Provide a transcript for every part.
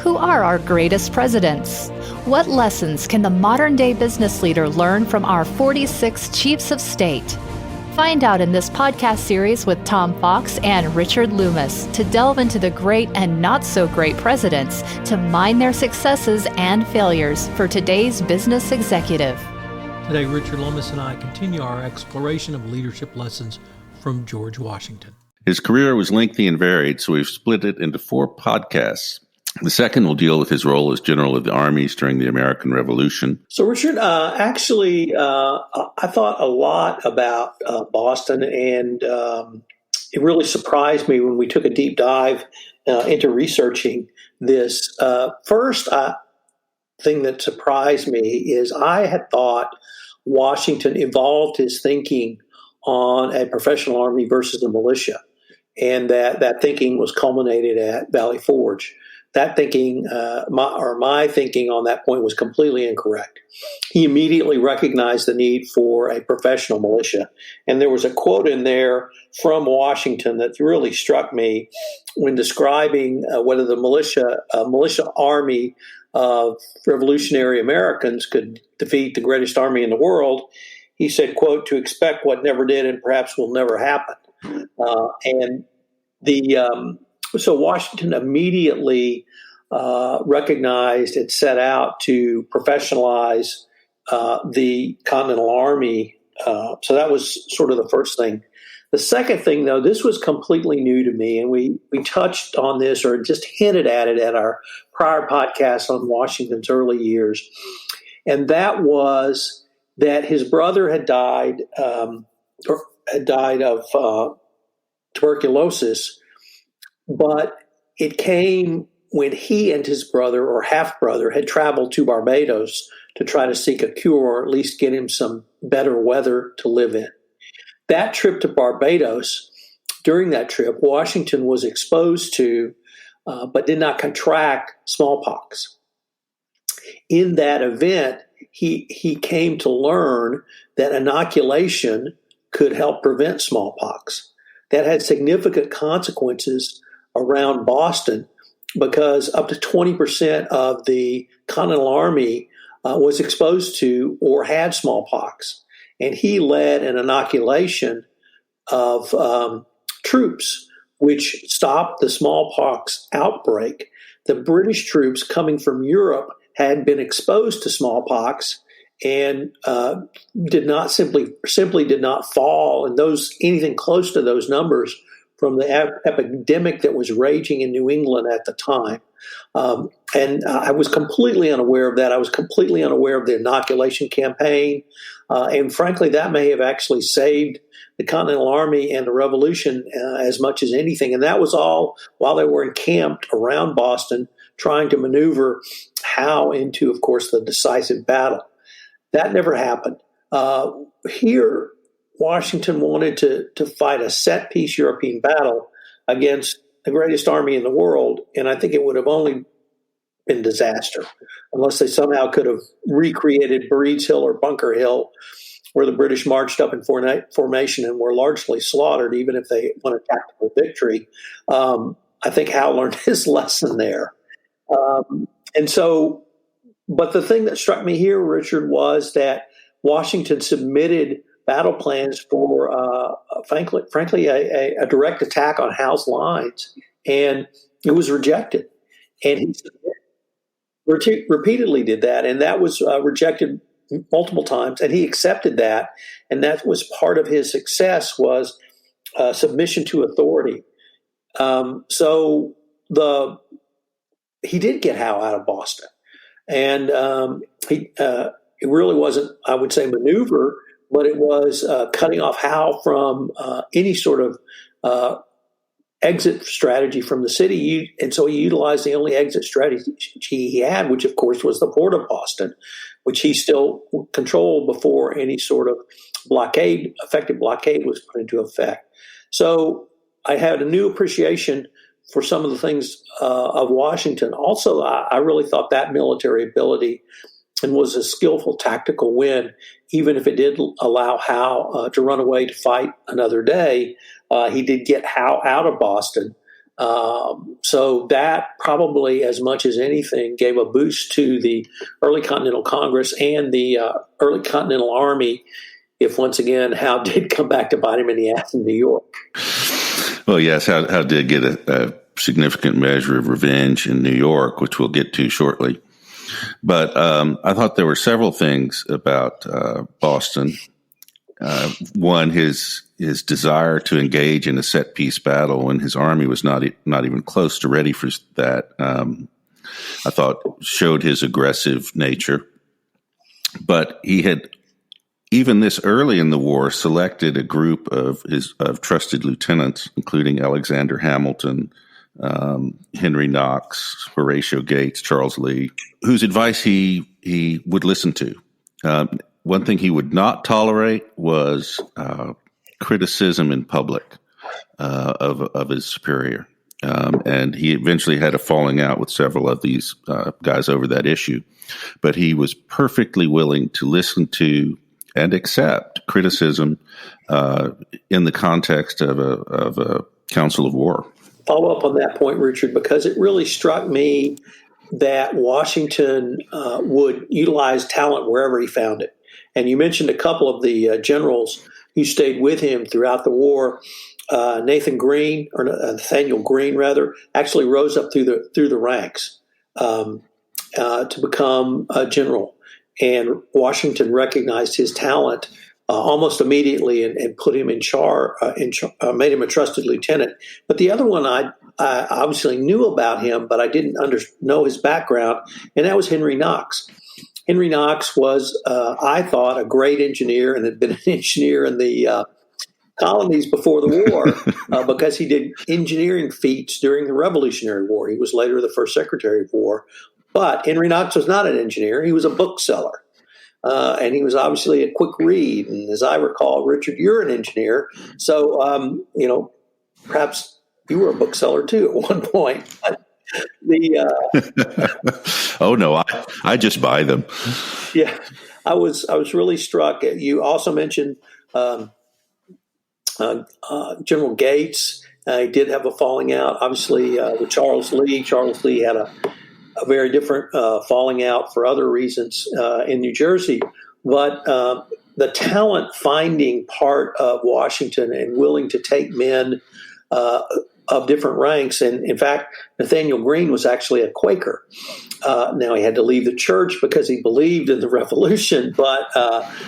Who are our greatest presidents? What lessons can the modern-day business leader learn from our 46 chiefs of state? Find out in this podcast series with Tom Fox and Richard Lummis to delve into the great and not-so-great presidents to mine their successes and failures for today's business executive. Today, Richard Lummis and I continue our exploration of leadership lessons from George Washington. His career was lengthy and varied, so we've split it into 4 podcasts. The second will deal with his role as general of the armies during the American Revolution. So, Richard, I thought a lot about Boston, and it really surprised me when we took a deep dive into researching this. First thing that surprised me is I had thought Washington evolved his thinking on a professional army versus a militia, and that thinking was culminated at Valley Forge. That thinking, my thinking on that point was completely incorrect. He immediately recognized the need for a professional militia. And there was a quote in there from Washington that really struck me when describing whether the militia army of revolutionary Americans could defeat the greatest army in the world. He said, quote, "to expect what never did and perhaps will never happen." So Washington immediately recognized and set out to professionalize the Continental Army. So that was sort of the first thing. The second thing, though, this was completely new to me, and we touched on this or just hinted at it at our prior podcast on Washington's early years, and that was that his brother had died of tuberculosis. But it came when he and his brother or half-brother had traveled to Barbados to try to seek a cure or at least get him some better weather to live in. That trip to Barbados, during that trip, Washington was exposed to, but did not contract, smallpox. In that event, he came to learn that inoculation could help prevent smallpox. That had significant consequences around Boston because up to 20% of the Continental Army was exposed to or had smallpox. And he led an inoculation of troops, which stopped the smallpox outbreak. The British troops coming from Europe had been exposed to smallpox and simply did not fall in anything close to those numbers from the epidemic that was raging in New England at the time. And I was completely unaware of that. I was completely unaware of the inoculation campaign. And frankly, that may have actually saved the Continental Army and the Revolution as much as anything. And that was all while they were encamped around Boston, trying to maneuver Howe into, of course, the decisive battle. That never happened. Here, Washington wanted to fight a set-piece European battle against the greatest army in the world, and I think it would have only been disaster unless they somehow could have recreated Breed's Hill or Bunker Hill, where the British marched up in formation and were largely slaughtered, even if they won a tactical victory. I think Howe learned his lesson there. But the thing that struck me here, Richard, was that Washington submitted battle plans for, frankly, a direct attack on Howe's lines, and it was rejected. And he repeatedly did that, and that was rejected multiple times, and he accepted that, and that was part of his success was submission to authority. So he did get Howe out of Boston, and it really wasn't, I would say, maneuver, but it was cutting off Howe from any sort of exit strategy from the city. And so he utilized the only exit strategy he had, which, of course, was the port of Boston, which he still controlled before any sort of effective blockade was put into effect. So I had a new appreciation for some of the things of Washington. Also, I really thought that military ability and was a skillful tactical win, even if it did allow Howe to run away to fight another day. He did get Howe out of Boston, So that probably, as much as anything, gave a boost to the early Continental Congress and the early Continental Army, if once again Howe did come back to bite him in the ass in New York. Well, yes, Howe did get a significant measure of revenge in New York, which we'll get to shortly. But I thought there were several things about Boston. One, his desire to engage in a set piece battle when his army was not even close to ready for that, I thought showed his aggressive nature. But he had, even this early in the war, selected a group of trusted lieutenants, including Alexander Hamilton, Henry Knox, Horatio Gates, Charles Lee, whose advice he would listen to. One thing he would not tolerate was criticism in public of his superior. And he eventually had a falling out with several of these guys over that issue. But he was perfectly willing to listen to and accept criticism in the context of a council of war. Follow up on that point, Richard, because it really struck me that Washington would utilize talent wherever he found it. And you mentioned a couple of the generals who stayed with him throughout the war. Nathaniel Greene, rather, actually rose up through the ranks to become a general. And Washington recognized his talent almost immediately and put him in charge, made him a trusted lieutenant. But the other one I obviously knew about him, but I didn't know his background, and that was Henry Knox. Henry Knox was, I thought, a great engineer and had been an engineer in the colonies before the war because he did engineering feats during the Revolutionary War. He was later the first Secretary of War. But Henry Knox was not an engineer. He was a bookseller. And he was obviously a quick read. And as I recall, Richard, you're an engineer. So, perhaps you were a bookseller too at one point. Oh, no, I just buy them. Yeah, I was really struck. You also mentioned General Gates. He did have a falling out, obviously, with Charles Lee. Charles Lee had a very different falling out for other reasons in New Jersey. But the talent finding part of Washington and willing to take men of different ranks. And in fact, Nathaniel Greene was actually a Quaker. Now he had to leave the church because he believed in the Revolution, but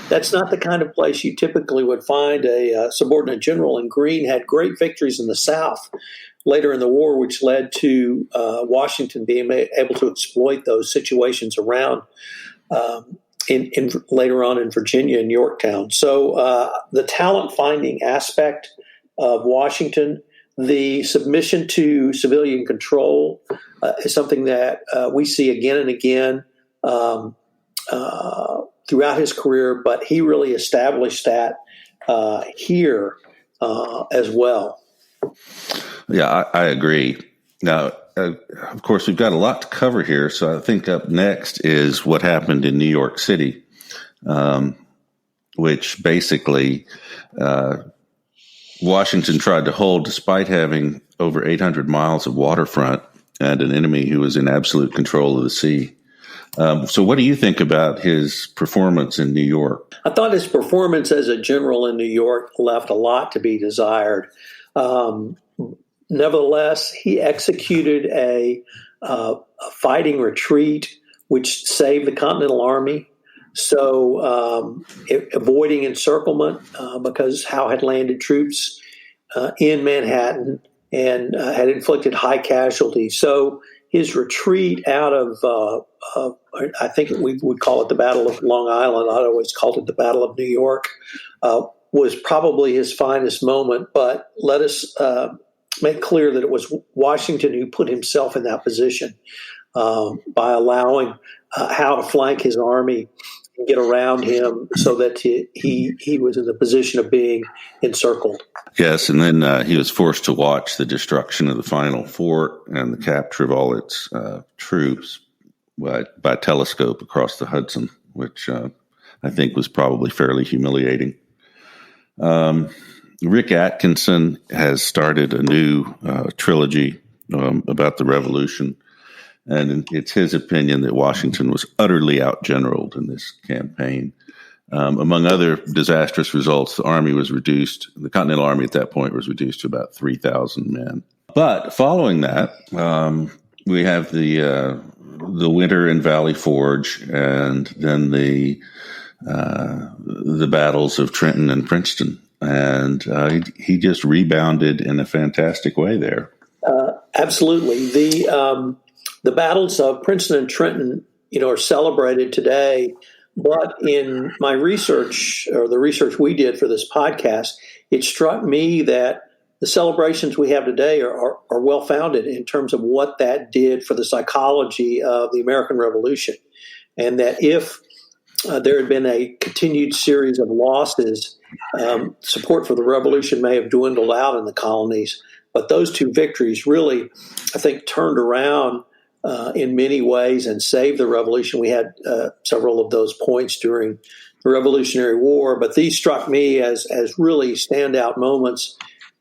that's not the kind of place you typically would find a subordinate general. And Greene had great victories in the South later in the war, which led to Washington being able to exploit those situations around in later on in Virginia and Yorktown. So the talent finding aspect of Washington, the submission to civilian control is something that we see again and again throughout his career, but he really established that here as well. Yeah, I agree. Now, of course, we've got a lot to cover here, so I think up next is what happened in New York City, which basically Washington tried to hold despite having over 800 miles of waterfront and an enemy who was in absolute control of the sea. So what do you think about his performance in New York? I thought his performance as a general in New York left a lot to be desired. Nevertheless, he executed a fighting retreat, which saved the Continental Army. So avoiding encirclement because Howe had landed troops in Manhattan and had inflicted high casualties. So his retreat out of, I think we would call it the Battle of Long Island. I always called it the Battle of New York, was probably his finest moment. But let us make clear that it was Washington who put himself in that position by allowing Howe to flank his army and get around him so that he was in the position of being encircled. Yes, and then he was forced to watch the destruction of the final fort and the capture of all its troops by telescope across the Hudson, which I think was probably fairly humiliating. Rick Atkinson has started a new trilogy about the Revolution, and it's his opinion that Washington was utterly outgeneraled in this campaign. Among other disastrous results, the Continental Army at that point was reduced to about 3,000 men. But following that, we have the winter in Valley Forge, and then the battles of Trenton and Princeton. And he just rebounded in a fantastic way there. Absolutely. The battles of Princeton and Trenton, are celebrated today. But in my research, or the research we did for this podcast, it struck me that the celebrations we have today are well-founded in terms of what that did for the psychology of the American Revolution. And that if there had been a continued series of losses, support for the revolution may have dwindled out in the colonies. But those two victories really, I think, turned around in many ways and saved the revolution. We had several of those points during the Revolutionary War, but these struck me as really standout moments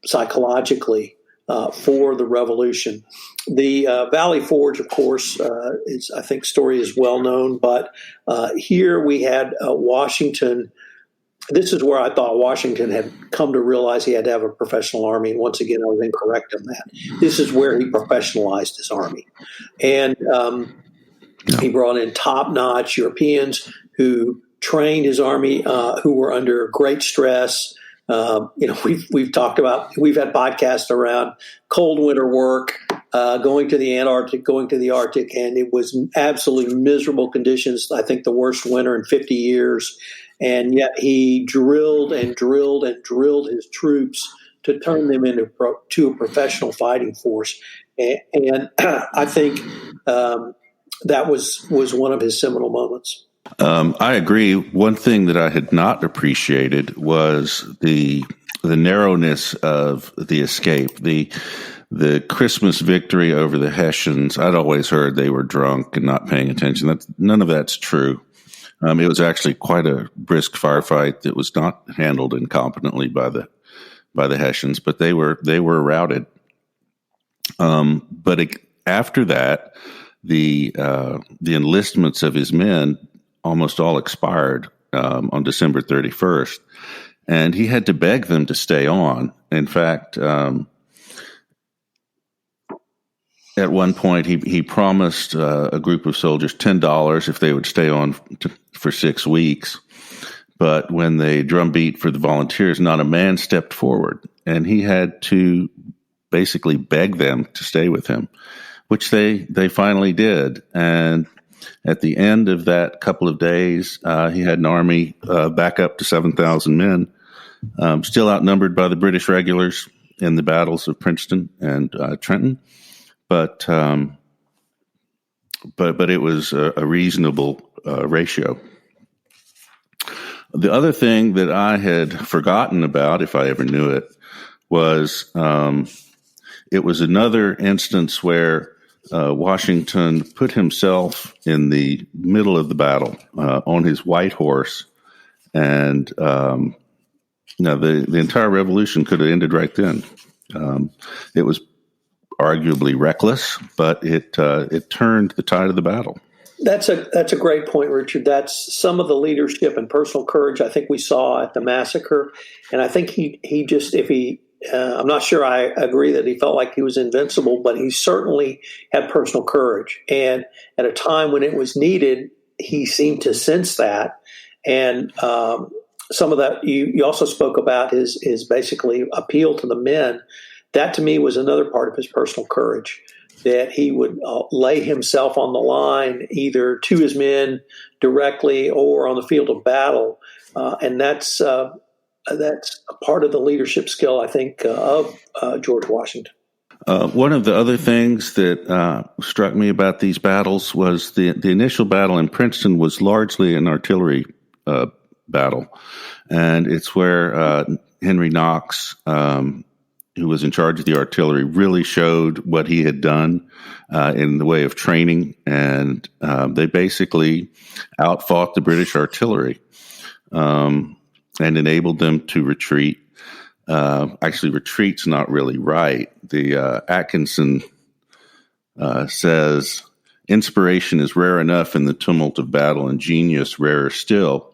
psychologically for the revolution. The Valley Forge, of course, I think story is well known, but here we had Washington. This is where I thought Washington had come to realize he had to have a professional army. And once again, I was incorrect on that. This is where he professionalized his army. And he brought in top-notch Europeans who trained his army, who were under great stress. We've talked about, we've had podcasts around cold winter work, going to the Antarctic, going to the Arctic, and it was absolutely miserable conditions. I think the worst winter in 50 years. And yet he drilled and drilled and drilled his troops to turn them into a professional fighting force. And I think that was one of his seminal moments. I agree. One thing that I had not appreciated was the narrowness of the escape. The Christmas victory over the Hessians, I'd always heard they were drunk and not paying attention. None of that's true. It was actually quite a brisk firefight that was not handled incompetently by the Hessians, but they were routed. After that, the enlistments of his men almost all expired on December 31st, and he had to beg them to stay on. In fact, at one point, he promised a group of soldiers $10 if they would stay on for 6 weeks. But when they drumbeat for the volunteers, not a man stepped forward. And he had to basically beg them to stay with him, which they finally did. And at the end of that couple of days, he had an army back up to 7,000 men, still outnumbered by the British regulars in the battles of Princeton and Trenton. But it was a reasonable ratio. The other thing that I had forgotten about, if I ever knew it, was it was another instance where Washington put himself in the middle of the battle on his white horse, and the entire revolution could have ended right then. It was arguably reckless, but it turned the tide of the battle. That's a great point, Richard. That's some of the leadership and personal courage I think we saw at the massacre. And I think he just, I'm not sure I agree that he felt like he was invincible, but he certainly had personal courage. And at a time when it was needed, he seemed to sense that. And some of that, you also spoke about his basically appeal to the men. That to me was another part of his personal courage, that he would lay himself on the line either to his men directly or on the field of battle. And that's a part of the leadership skill, I think, of George Washington. One of the other things that struck me about these battles was the initial battle in Princeton was largely an artillery battle. And it's where Henry Knox, who was in charge of the artillery, really showed what he had done in the way of training. And they basically outfought the British artillery and enabled them to retreat. Actually, retreat's not really right. The Atkinson says, inspiration is rare enough in the tumult of battle and genius rarer still.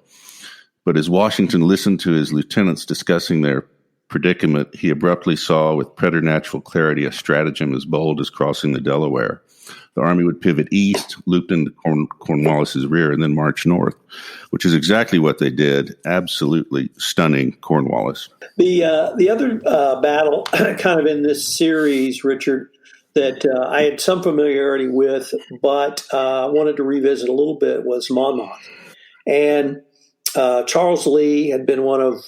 But as Washington listened to his lieutenants discussing their predicament, he abruptly saw with preternatural clarity a stratagem as bold as crossing the Delaware. The Army would pivot east, loop into Cornwallis's rear, and then march north, which is exactly what they did. Absolutely stunning Cornwallis. The other battle kind of in this series, Richard, that I had some familiarity with, but wanted to revisit a little bit was Monmouth. And Charles Lee had been one of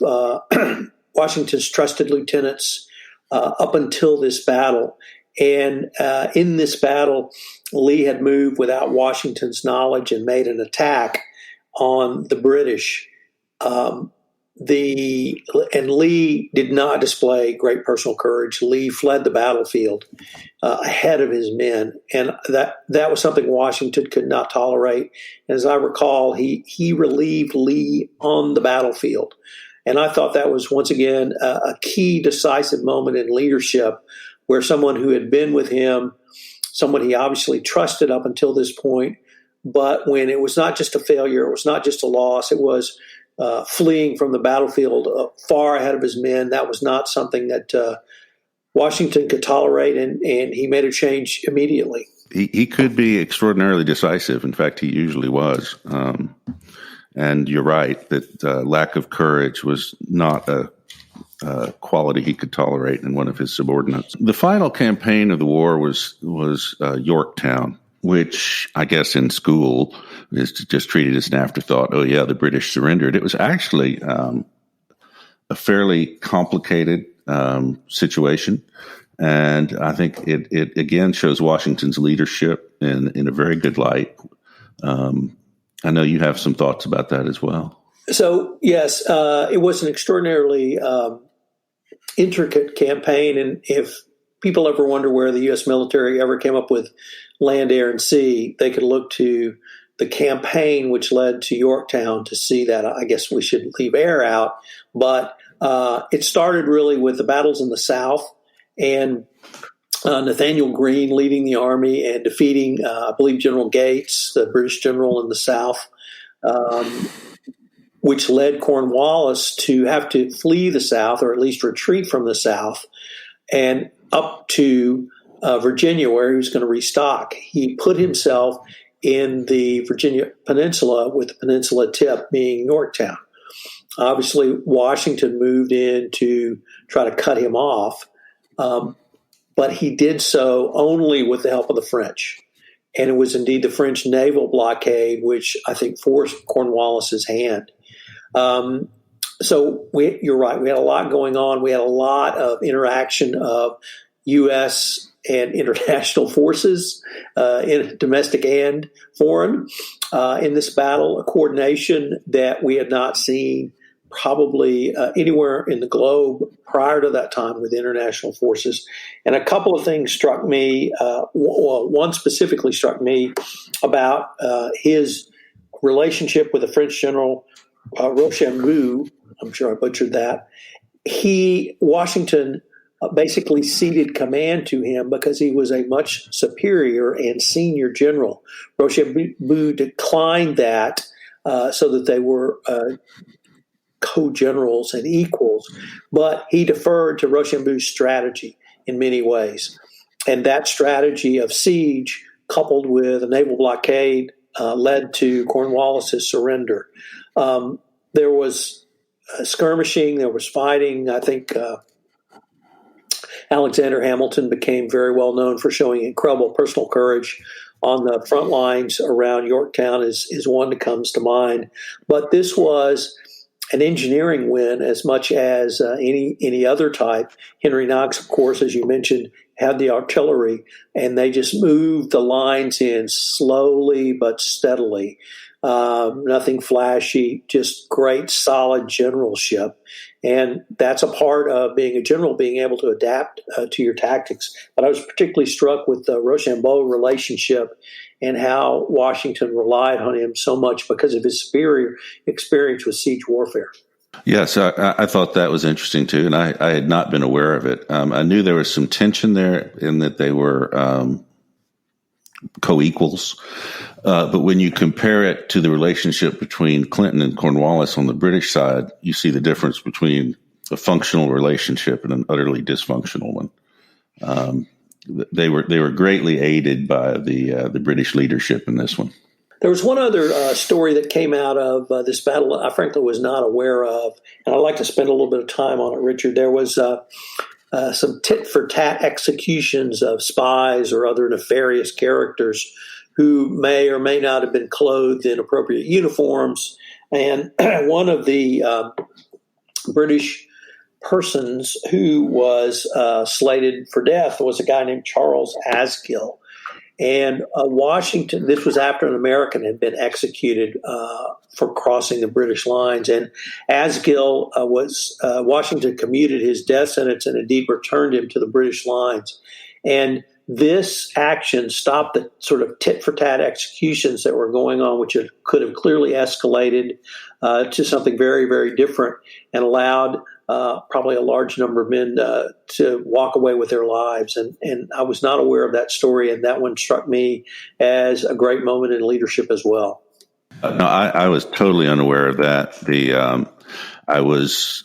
Washington's trusted lieutenants up until this battle. And in this battle, Lee had moved without Washington's knowledge and made an attack on the British. And Lee did not display great personal courage. Lee fled the battlefield ahead of his men, and that was something Washington could not tolerate. And as I recall, he relieved Lee on the battlefield. And I thought that was, once again, a key decisive moment in leadership where someone who had been with him, someone he obviously trusted up until this point, but when it was not just a failure, it was not just a loss, it was fleeing from the battlefield far ahead of his men. That was not something that Washington could tolerate, and he made a change immediately. He could be extraordinarily decisive. In fact, he usually was. And you're right that lack of courage was not a quality he could tolerate in one of his subordinates. The final campaign of the war was Yorktown, which I guess in school is just treated as an afterthought. Oh, yeah, the British surrendered. It was actually a fairly complicated situation. And I think it again shows Washington's leadership in a very good light. I know you have some thoughts about that as well. So, yes, it was an extraordinarily intricate campaign. And if people ever wonder where the U.S. military ever came up with land, air, and sea, they could look to the campaign which led to Yorktown to see that. I guess we should leave air out. But it started really with the battles in the South and Nathaniel Greene leading the army and defeating, I believe, General Gates, the British general in the South, which led Cornwallis to have to flee the South, or at least retreat from the South, and up to Virginia, where he was going to restock. He put himself in the Virginia Peninsula, with the peninsula tip being Yorktown. Obviously, Washington moved in to try to cut him off, but he did so only with the help of the French. And it was indeed the French naval blockade which I think forced Cornwallis's hand. So you're right. We had a lot going on. We had a lot of interaction of U.S. and international forces, in domestic and foreign, in this battle, a coordination that we had not seen probably anywhere in the globe prior to that time with international forces. And a couple of things struck me, one specifically struck me about his relationship with the French General Rochambeau. I'm sure I butchered that. Washington basically ceded command to him because he was a much superior and senior general. Rochambeau declined that so that they were co-generals and equals, but he deferred to Rochambeau's strategy in many ways. And that strategy of siege, coupled with a naval blockade, led to Cornwallis's surrender. There was skirmishing, there was fighting. I think Alexander Hamilton became very well known for showing incredible personal courage on the front lines around Yorktown is one that comes to mind. But this was an engineering win as much as any other type. Henry Knox, of course, as you mentioned, had the artillery, and they just moved the lines in slowly but steadily. Nothing flashy, just great, solid generalship. And that's a part of being a general, being able to adapt to your tactics. But I was particularly struck with the Rochambeau relationship and how Washington relied on him so much because of his superior experience with siege warfare. Yes, I thought that was interesting too, and I had not been aware of it. I knew there was some tension there in that they were co-equals, but when you compare it to the relationship between Clinton and Cornwallis on the British side, you see the difference between a functional relationship and an utterly dysfunctional one. They were greatly aided by the British leadership in this one. There was one other story that came out of this battle I frankly was not aware of, and I'd like to spend a little bit of time on it, Richard. There was some tit-for-tat executions of spies or other nefarious characters who may or may not have been clothed in appropriate uniforms. And one of the British persons who was slated for death was a guy named Charles Asgill. And Washington, this was after an American had been executed for crossing the British lines. And Asgill Washington commuted his death sentence and indeed returned him to the British lines. And this action stopped the sort of tit-for-tat executions that were going on, which could have clearly escalated to something very, very different, and allowed probably a large number of men to walk away with their lives. And I was not aware of that story, and that one struck me as a great moment in leadership as well. No, I was totally unaware of that. I was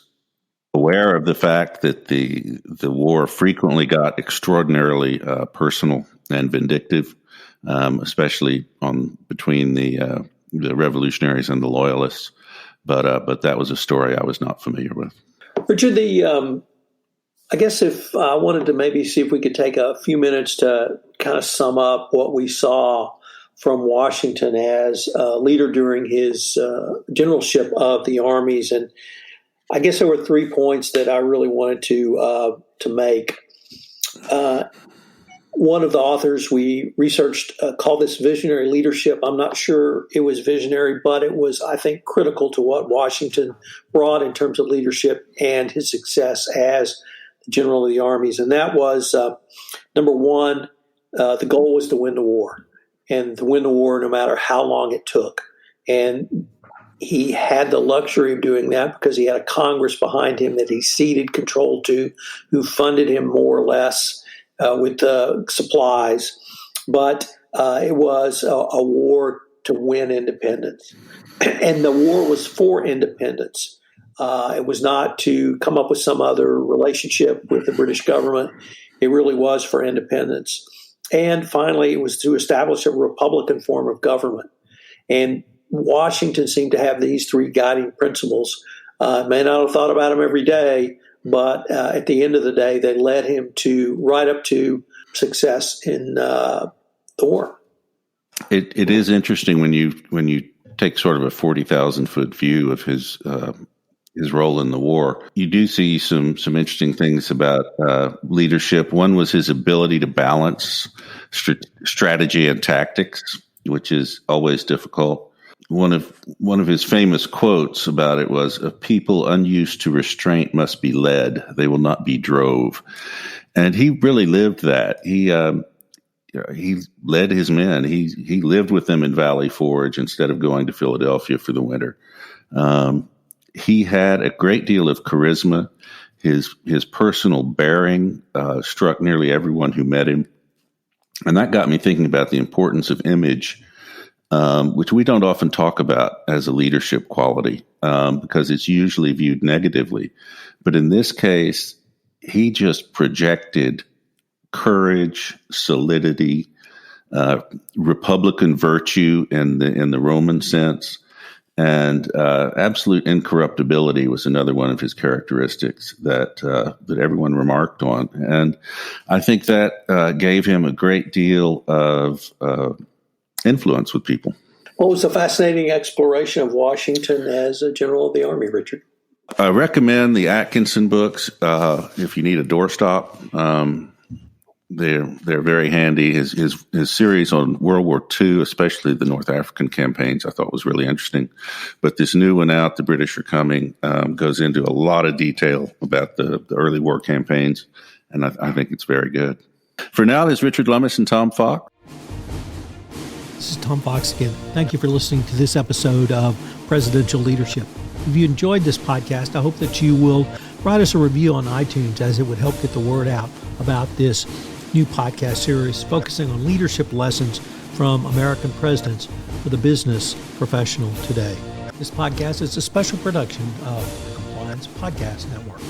aware of the fact that the war frequently got extraordinarily personal and vindictive, especially between the revolutionaries and the loyalists. But that was a story I was not familiar with. Richard, I guess if I wanted to maybe see if we could take a few minutes to kind of sum up what we saw from Washington as a leader during his generalship of the armies. And I guess there were 3 points that I really wanted to make. One of the authors we researched called this visionary leadership. I'm not sure it was visionary, but it was, I think, critical to what Washington brought in terms of leadership and his success as the general of the armies. And that was, number one, the goal was to win the war, and to win the war no matter how long it took. And he had the luxury of doing that because he had a Congress behind him that he ceded control to, who funded him more or less with supplies. But it was a war to win independence. And the war was for independence. It was not to come up with some other relationship with the British government. It really was for independence. And finally, it was to establish a republican form of government. And Washington seemed to have these 3 guiding principles. May not have thought about them every day, but at the end of the day, they led him right up to success in the war. It is interesting when you take sort of a 40,000-foot view of his role in the war. You do see some interesting things about leadership. One was his ability to balance strategy and tactics, which is always difficult. One of his famous quotes about it was, "A people unused to restraint must be led; they will not be drove." And he really lived that. He led his men. He lived with them in Valley Forge instead of going to Philadelphia for the winter. He had a great deal of charisma. His personal bearing struck nearly everyone who met him, and that got me thinking about the importance of image. Which we don't often talk about as a leadership quality because it's usually viewed negatively. But in this case, he just projected courage, solidity, republican virtue in the Roman sense, and absolute incorruptibility was another one of his characteristics that everyone remarked on. And I think that gave him a great deal of influence with people. Well, it was a fascinating exploration of Washington as a general of the Army, Richard. I recommend the Atkinson books if you need a doorstop. They're very handy. His series on World War II, especially the North African campaigns, I thought was really interesting. But this new one out, The British Are Coming, goes into a lot of detail about the early war campaigns, and I think it's very good. For now, there's Richard Lummis and Tom Fox. This is Tom Fox again. Thank you for listening to this episode of Presidential Leadership. If you enjoyed this podcast, I hope that you will write us a review on iTunes, as it would help get the word out about this new podcast series focusing on leadership lessons from American presidents for the business professional today. This podcast is a special production of the Compliance Podcast Network.